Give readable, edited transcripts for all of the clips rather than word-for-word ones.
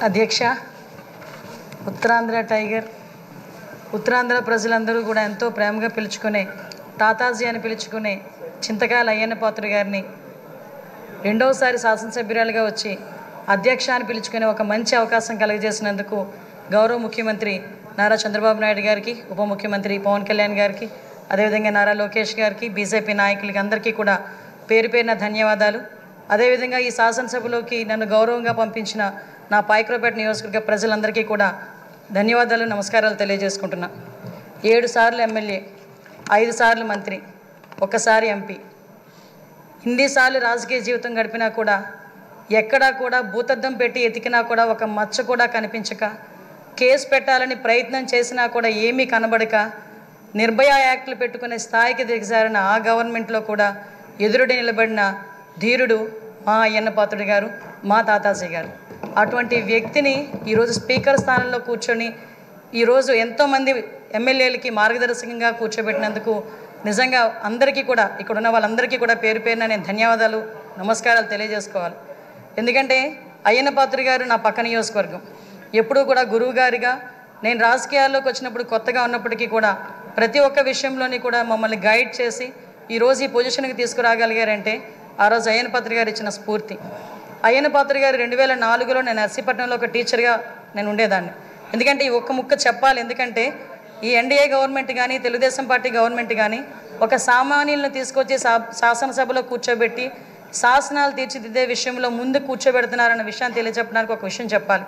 అధ్యక్ష, ఉత్తరాంధ్ర టైగర్, ఉత్తరాంధ్ర ప్రజలందరూ కూడా ఎంతో ప్రేమగా పిలుచుకునే తాతాజీ అని పిలుచుకునే చింతకాయల అయ్యన్న పాత్రుడు గారిని రెండవసారి శాసనసభ్యురాలుగా వచ్చి అధ్యక్ష అని పిలుచుకునే ఒక మంచి అవకాశం కలుగజేసినందుకు గౌరవ ముఖ్యమంత్రి నారా చంద్రబాబు నాయుడు గారికి, ఉప ముఖ్యమంత్రి పవన్ కళ్యాణ్ గారికి, అదేవిధంగా నారా లోకేష్ గారికి, బీజేపీ నాయకులకి అందరికీ కూడా పేరు పేరున ధన్యవాదాలు. అదేవిధంగా ఈ శాసనసభలోకి నన్ను గౌరవంగా పంపించిన నా పాయకరావుపేట నియోజకవర్గ ప్రజలందరికీ కూడా ధన్యవాదాలు, నమస్కారాలు తెలియజేసుకుంటున్నా. 7 సార్లు ఎమ్మెల్యే, 5 సార్లు మంత్రి, 1 సారి ఎంపీ, ఇన్నిసార్లు రాజకీయ జీవితం గడిపినా కూడా ఎక్కడా కూడా భూతద్దం పెట్టి ఎతికినా కూడా ఒక మచ్చ కూడా కనిపించక, కేసు పెట్టాలని ప్రయత్నం చేసినా కూడా ఏమీ కనబడక, నిర్భయ యాక్టులు పెట్టుకునే స్థాయికి దిగజారిన ఆ గవర్నమెంట్లో కూడా ఎదురుడి నిలబడిన ధీరుడు మా అయ్యన్న పాత్రుడు గారు, మా తాతాజీ గారు. అటువంటి వ్యక్తిని ఈరోజు స్పీకర్ స్థానంలో కూర్చొని ఈరోజు ఎంతోమంది ఎమ్మెల్యేలకి మార్గదర్శకంగా కూర్చోబెట్టినందుకు నిజంగా అందరికీ కూడా, ఇక్కడ ఉన్న వాళ్ళందరికీ కూడా పేరు పేరున నేను ధన్యవాదాలు, నమస్కారాలు తెలియజేసుకోవాలి. ఎందుకంటే అయ్యన్న పాత్రుడు గారు నా పక్క నియోజకవర్గం. ఎప్పుడూ కూడా గురువు గారిగా నేను రాజకీయాల్లోకి వచ్చినప్పుడు కొత్తగా ఉన్నప్పటికీ కూడా ప్రతి ఒక్క విషయంలోని కూడా మమ్మల్ని గైడ్ చేసి ఈరోజు ఈ పొజిషన్కి తీసుకురాగలిగారంటే ఆ రోజు అయ్యన్న పాత్రుడు గారు ఇచ్చిన స్ఫూర్తి. అయ్యన్న పాత్రుడు గారు 2004లో నేను నర్సీపట్నంలో ఒక టీచర్గా నేను ఉండేదాన్ని. ఎందుకంటే ఈ ఒక్క ముక్క చెప్పాలి, ఎందుకంటే ఈ ఎన్డీఏ గవర్నమెంట్ కానీ తెలుగుదేశం పార్టీ గవర్నమెంట్ కానీ ఒక సామాన్యులను తీసుకొచ్చి శాసనసభలో కూర్చోబెట్టి శాసనాలు తీర్చిదిద్దే విషయంలో ముందు కూర్చోబెడుతున్నారన్న విషయాన్ని తెలియజెప్పడానికి ఒక విషయం చెప్పాలి.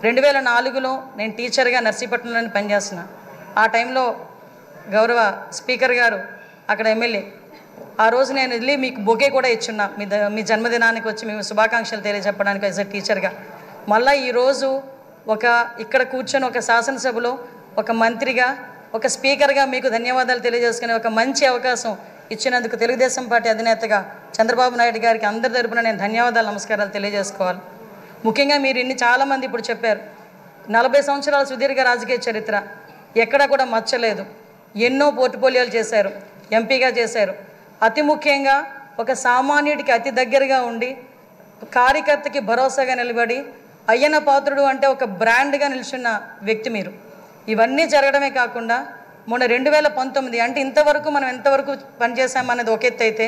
2004లో నేను టీచర్గా నర్సీపట్నంలో పనిచేస్తున్నా. ఆ టైంలో గౌరవ స్పీకర్ గారు అక్కడ ఎమ్మెల్యే. ఆ రోజు నేను వెళ్ళి మీకు బొకే కూడా ఇచ్చున్నా, మీ జన్మదినానికి వచ్చి మేము శుభాకాంక్షలు తెలియజెప్పడానికి యాజ్ ఎ టీచర్గా. మళ్ళీ ఈరోజు ఇక్కడ కూర్చొని ఒక శాసనసభలో ఒక మంత్రిగా, ఒక స్పీకర్గా మీకు ధన్యవాదాలు తెలియజేసుకునే ఒక మంచి అవకాశం ఇచ్చినందుకు తెలుగుదేశం పార్టీ అధినేతగా చంద్రబాబు నాయుడు గారికి అందరి తరపున నేను ధన్యవాదాలు, నమస్కారాలు తెలియజేసుకోవాలి. ముఖ్యంగా మీరు చాలామంది ఇప్పుడు చెప్పారు, 40 సంవత్సరాల సుదీర్ఘ రాజకీయ చరిత్ర, ఎక్కడా కూడా మచ్చలేదు, ఎన్నో పోర్ట్ఫోలియోలు చేశారు, ఎంపీగా చేశారు. అతి ముఖ్యంగా ఒక సామాన్యుడికి అతి దగ్గరగా ఉండి కార్యకర్తకి భరోసాగా నిలబడి అయ్యన్న పాత్రుడు అంటే ఒక బ్రాండ్గా నిల్చున్న వ్యక్తి మీరు. ఇవన్నీ జరగడమే కాకుండా మొన్న 2019 అంటే ఇంతవరకు మనం ఎంతవరకు పనిచేసామనేది ఒక ఎత్తు అయితే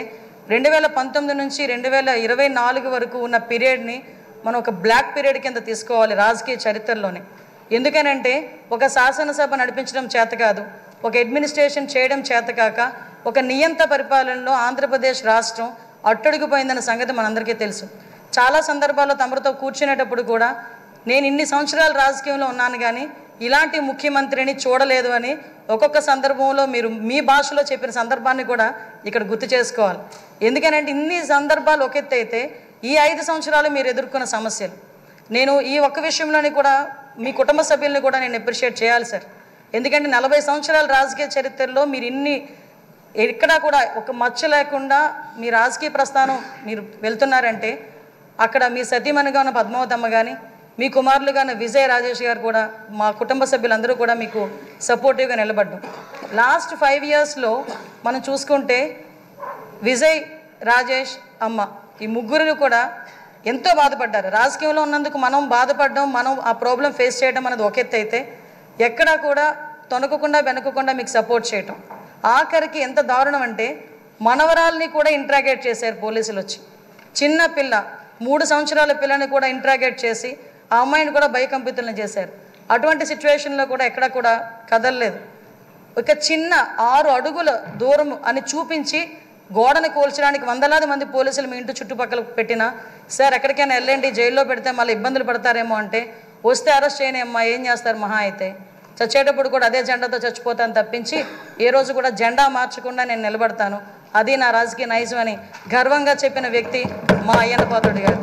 2019 నుంచి 2024 వరకు ఉన్న పీరియడ్ని మనం ఒక బ్లాక్ పీరియడ్ కింద తీసుకోవాలి రాజకీయ చరిత్రలోనే. ఎందుకనంటే ఒక శాసనసభ నడిపించడం చేత కాదు, ఒక అడ్మినిస్ట్రేషన్ చేయడం చేత కాక ఒక నియంత పరిపాలనలో ఆంధ్రప్రదేశ్ రాష్ట్రం అట్టడుగుపోయిందన్న సంగతి మనందరికీ తెలుసు. చాలా సందర్భాల్లో తమరితో కూర్చునేటప్పుడు కూడా నేను ఇన్ని సంవత్సరాలు రాజకీయంలో ఉన్నాను కానీ ఇలాంటి ముఖ్యమంత్రిని చూడలేదు అని ఒక్కొక్క సందర్భంలో మీరు మీ భాషలో చెప్పిన సందర్భాన్ని కూడా ఇక్కడ గుర్తు చేసుకోవాలి. ఎందుకనంటే ఇన్ని సందర్భాలు ఒక ఎత్తు అయితే ఈ 5 సంవత్సరాలు మీరు ఎదుర్కొన్న సమస్యలు, నేను ఈ ఒక్క విషయంలోని కూడా మీ కుటుంబ సభ్యుల్ని కూడా నేను అప్రిషియేట్ చేయాలి సార్. ఎందుకంటే 40 సంవత్సరాల రాజకీయ చరిత్రలో మీరు ఎక్కడా కూడా ఒక మచ్చ లేకుండా మీ రాజకీయ ప్రస్థానం మీరు వెళ్తున్నారంటే అక్కడ మీ సతీమణిగా ఉన్న పద్మావతమ్మ కానీ, మీ కుమారులుగా ఉన్న విజయ్ రాజేష్ గారు కూడా, మా కుటుంబ సభ్యులందరూ కూడా మీకు సపోర్టివ్గా నిలబడ్డాం. లాస్ట్ 5 ఇయర్స్లో మనం చూసుకుంటే విజయ్, రాజేష్, అమ్మ ఈ ముగ్గురు కూడా ఎంతో బాధపడ్డారు. రాజకీయంలో ఉన్నందుకు మనం బాధపడడం, మనం ఆ ప్రాబ్లం ఫేస్ చేయడం అనేది ఒక ఎత్తు అయితే ఎక్కడా కూడా తొనకకుండా వెనకకుండా మీకు సపోర్ట్ చేయటం. ఆఖరికి ఎంత దారుణం అంటే మనవరాల్ని కూడా ఇంట్రాగేట్ చేశారు పోలీసులు వచ్చి. చిన్న పిల్ల 3 సంవత్సరాల పిల్లని కూడా ఇంట్రాగేట్ చేసి ఆ అమ్మాయిని కూడా భయకంపితులను చేశారు. అటువంటి సిచ్యువేషన్లో కూడా ఎక్కడ కూడా కదలలేదు. ఒక చిన్న 6 అడుగుల దూరం అని చూపించి గోడను కోల్చడానికి వందలాది మంది పోలీసులు మీ ఇంటి చుట్టుపక్కల పెట్టినా సార్ ఎక్కడికైనా వెళ్ళండి, జైల్లో పెడితే మళ్ళీ ఇబ్బందులు పడతారేమో అంటే వస్తే అరెస్ట్ చేయని అమ్మా ఏం చేస్తారు, మహా అయితే చచ్చేటప్పుడు కూడా అదే జెండాతో చచ్చిపోతాను తప్పించి ఏ రోజు కూడా జెండా మార్చకుండా నేను నిలబడతాను, అది నా రాజకీయ నైజం అని గర్వంగా చెప్పిన వ్యక్తి మా అయ్యన్న పాత్రుడు గారు.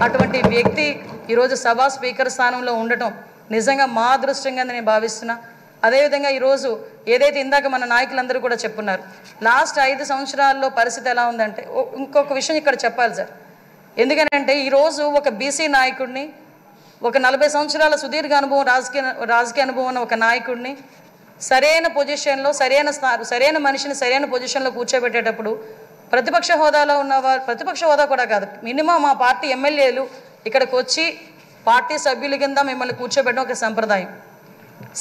అటువంటి వ్యక్తి ఈరోజు సభా స్పీకర్ స్థానంలో ఉండటం నిజంగా మా అదృష్టంగా నేను భావిస్తున్నా. అదేవిధంగా ఈరోజు ఏదైతే ఇందాక మన నాయకులందరూ కూడా చెప్పున్నారు, లాస్ట్ 5 సంవత్సరాల్లో పరిస్థితి ఎలా ఉందంటే ఇంకొక విషయం ఇక్కడ చెప్పాలి సార్. ఎందుకంటే ఈరోజు ఒక బీసీ నాయకుడిని, ఒక 40 సంవత్సరాల సుదీర్ఘ అనుభవం రాజకీయ అనుభవం ఉన్న ఒక నాయకుడిని సరైన పొజిషన్లో సరైన మనిషిని సరైన పొజిషన్లో కూర్చోబెట్టేటప్పుడు ప్రతిపక్ష హోదాలో ఉన్నవారు, ప్రతిపక్ష హోదా కూడా కాదు, మినిమం మా పార్టీ ఎమ్మెల్యేలు ఇక్కడికి వచ్చి పార్టీ సభ్యుల కింద మిమ్మల్ని కూర్చోబెట్టడం ఒక సంప్రదాయం.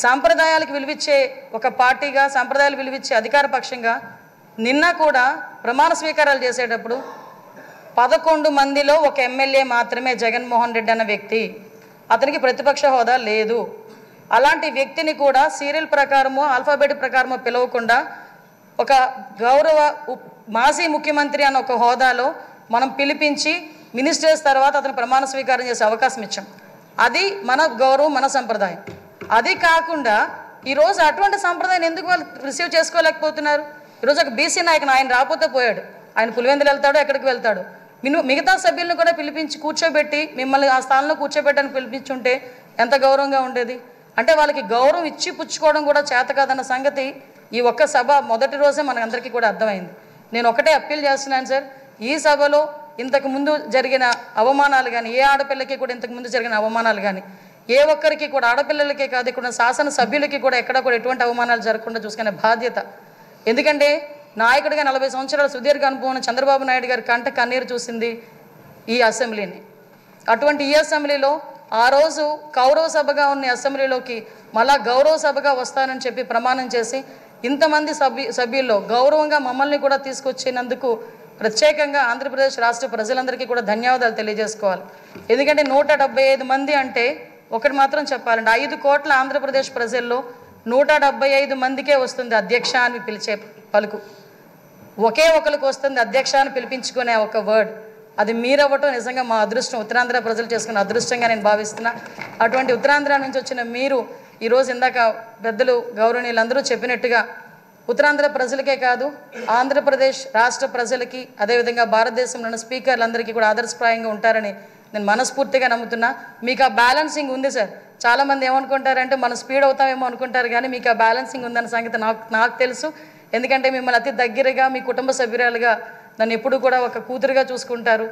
సాంప్రదాయాలకు విలువిచ్చే ఒక పార్టీగా, సాంప్రదాయాలు విలువిచ్చే అధికార పక్షంగా నిన్న కూడా ప్రమాణ స్వీకారాలు చేసేటప్పుడు 11 మందిలో ఒక ఎమ్మెల్యే మాత్రమే జగన్మోహన్ రెడ్డి అన్న వ్యక్తి, అతనికి ప్రతిపక్ష హోదా లేదు. అలాంటి వ్యక్తిని కూడా సీరియల్ ప్రకారమో ఆల్ఫాబెట్ ప్రకారమో పిలవకుండా ఒక గౌరవ మాజీ ముఖ్యమంత్రి అన్న ఒక హోదాలో మనం పిలిపించి మినిస్టర్స్ తర్వాత అతను ప్రమాణ స్వీకారం చేసే అవకాశం ఇచ్చాం. అది మన గౌరవం, మన సంప్రదాయం. అది కాకుండా ఈరోజు అటువంటి సంప్రదాయం ఎందుకు వాళ్ళు రిసీవ్ చేసుకోలేకపోతున్నారు? ఈరోజు ఒక బీసీ నాయకుడు ఆయన రాకపోతే పోయాడు, ఆయన పులివెందులు వెళ్తాడు, ఎక్కడికి వెళ్తాడు. మిగతా సభ్యులను కూడా పిలిపించి కూర్చోబెట్టి మిమ్మల్ని ఆ స్థానంలో కూర్చోబెట్టని పిలిపించుంటే ఎంత గౌరవంగా ఉండేది. అంటే వాళ్ళకి గౌరవం ఇచ్చి పుచ్చుకోవడం కూడా చేత కాదన్న సంగతి ఈ ఒక్క సభ మొదటి రోజే మనందరికీ కూడా అర్థమైంది. నేను ఒకటే అప్పీల్ చేస్తున్నాను సార్, ఈ సభలో ఇంతకుముందు జరిగిన అవమానాలు కానీ, ఏ ఆడపిల్లకి కూడా ఇంతకుముందు జరిగిన అవమానాలు కానీ, ఏ ఒక్కరికి కూడా ఆడపిల్లలకే కాదు ఇక్కడ శాసన సభ్యులకి కూడా ఎక్కడ కూడా ఎటువంటి అవమానాలు జరగకుండా చూసుకునే బాధ్యత. ఎందుకంటే నాయకుడిగా 40 సంవత్సరాల సుదీర్ఘ అనుభవం చంద్రబాబు నాయుడు గారి కంట కన్నీరు చూసింది ఈ అసెంబ్లీని. అటువంటి ఈ అసెంబ్లీలో ఆ రోజు కౌరవ సభగా ఉన్న అసెంబ్లీలోకి మళ్ళా గౌరవ సభగా వస్తానని చెప్పి ప్రమాణం చేసి ఇంతమంది సభ్యుల్లో గౌరవంగా మమ్మల్ని కూడా తీసుకొచ్చినందుకు ప్రత్యేకంగా ఆంధ్రప్రదేశ్ రాష్ట్ర ప్రజలందరికీ కూడా ధన్యవాదాలు తెలియజేసుకోవాలి. ఎందుకంటే 175 మంది అంటే ఒకటి మాత్రం చెప్పాలండి, 5 కోట్ల ఆంధ్రప్రదేశ్ ప్రజల్లో 175 మందికే వస్తుంది అధ్యక్ష అని పిలిచే పలుకు. ఒకే ఒకరికి వస్తుంది అధ్యక్ష అని పిలిపించుకునే ఒక వర్డ్. అది మీరవ్వటం నిజంగా మా అదృష్టం, ఉత్తరాంధ్ర ప్రజలు చేసుకున్న అదృష్టంగా నేను భావిస్తున్నా. అటువంటి ఉత్తరాంధ్ర నుంచి వచ్చిన మీరు ఈరోజు ఇందాక పెద్దలు గౌరవనీయులందరూ చెప్పినట్టుగా ఉత్తరాంధ్ర ప్రజలకే కాదు ఆంధ్రప్రదేశ్ రాష్ట్ర ప్రజలకి, అదేవిధంగా భారతదేశంలోని స్పీకర్లందరికీ కూడా ఆదర్శప్రాయంగా ఉంటారని నేను మనస్ఫూర్తిగా నమ్ముతున్నా. మీకు ఆ బ్యాలెన్సింగ్ ఉంది సార్. చాలామంది ఏమనుకుంటారంటే మనం స్పీడ్ అవుతామేమో అనుకుంటారు, కానీ మీకు ఆ బ్యాలెన్సింగ్ ఉందన్న సంగతి నాకు తెలుసు. ఎందుకంటే మిమ్మల్ని అతి దగ్గరగా మీ కుటుంబ సభ్యురాలుగా నన్ను ఎప్పుడు కూడా ఒక కూతురుగా చూసుకుంటారు.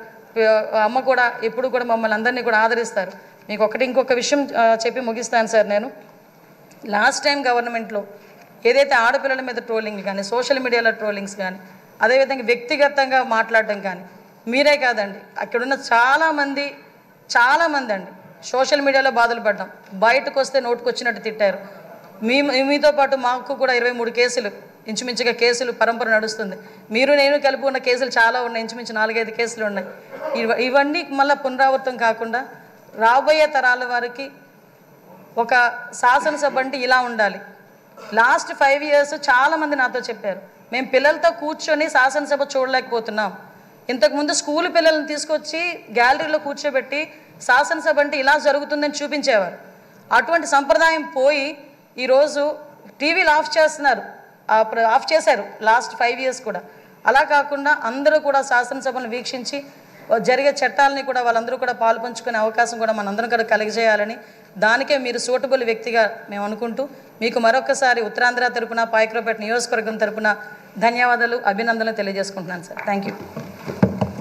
అమ్మ కూడా ఎప్పుడు కూడా మమ్మల్ని అందరినీ కూడా ఆదరిస్తారు. మీకు ఇంకొక విషయం చెప్పి ముగిస్తాను సార్. నేను లాస్ట్ టైం గవర్నమెంట్లో ఏదైతే ఆడపిల్లల మీద ట్రోలింగ్లు కానీ, సోషల్ మీడియాలో ట్రోలింగ్స్ కానీ, అదేవిధంగా వ్యక్తిగతంగా మాట్లాడడం కానీ, మీరే కాదండి అక్కడున్న చాలామంది అండి సోషల్ మీడియాలో బాధలు పడ్డాం. బయటకు వస్తే నోటుకొచ్చినట్టు తిట్టారు. మీతో పాటు మాకు కూడా 23 కేసులు ఇంచుమించుగా కేసులు పరంపర నడుస్తుంది. మీరు నేను కలిపి ఉన్న కేసులు చాలా ఉన్నాయి, ఇంచుమించు 4-5 కేసులు ఉన్నాయి. ఇవన్నీ మళ్ళీ పునరావృతం కాకుండా రాబోయే తరాల వారికి ఒక శాసనసభ అంటే ఇలా ఉండాలి. లాస్ట్ 5 ఇయర్స్ చాలామంది నాతో చెప్పారు, మేము పిల్లలతో కూర్చొని శాసనసభ చూడలేకపోతున్నాం. ఇంతకుముందు స్కూల్ పిల్లల్ని తీసుకొచ్చి గ్యాలరీలో కూర్చోబెట్టి శాసనసభ అంటే ఇలా జరుగుతుందని చూపించేవారు. అటువంటి సంప్రదాయం పోయి ఈరోజు టీవీలు ఆఫ్ చేశారు లాస్ట్ 5 ఇయర్స్ కూడా. అలా కాకుండా అందరూ కూడా శాసనసభను వీక్షించి జరిగే చట్టాలని కూడా వాళ్ళందరూ కూడా పాలు పంచుకునే అవకాశం కూడా మనందరం కూడా కలిగజేయాలని, దానికే మీరు సూటబుల్ వ్యక్తిగా మేము అనుకుంటూ మీకు మరొకసారి ఉత్తరాంధ్ర తరపున, పాయకరావుపేట నియోజకవర్గం తరపున ధన్యవాదాలు, అభినందనలు తెలియజేసుకుంటున్నాను సార్. Thank you.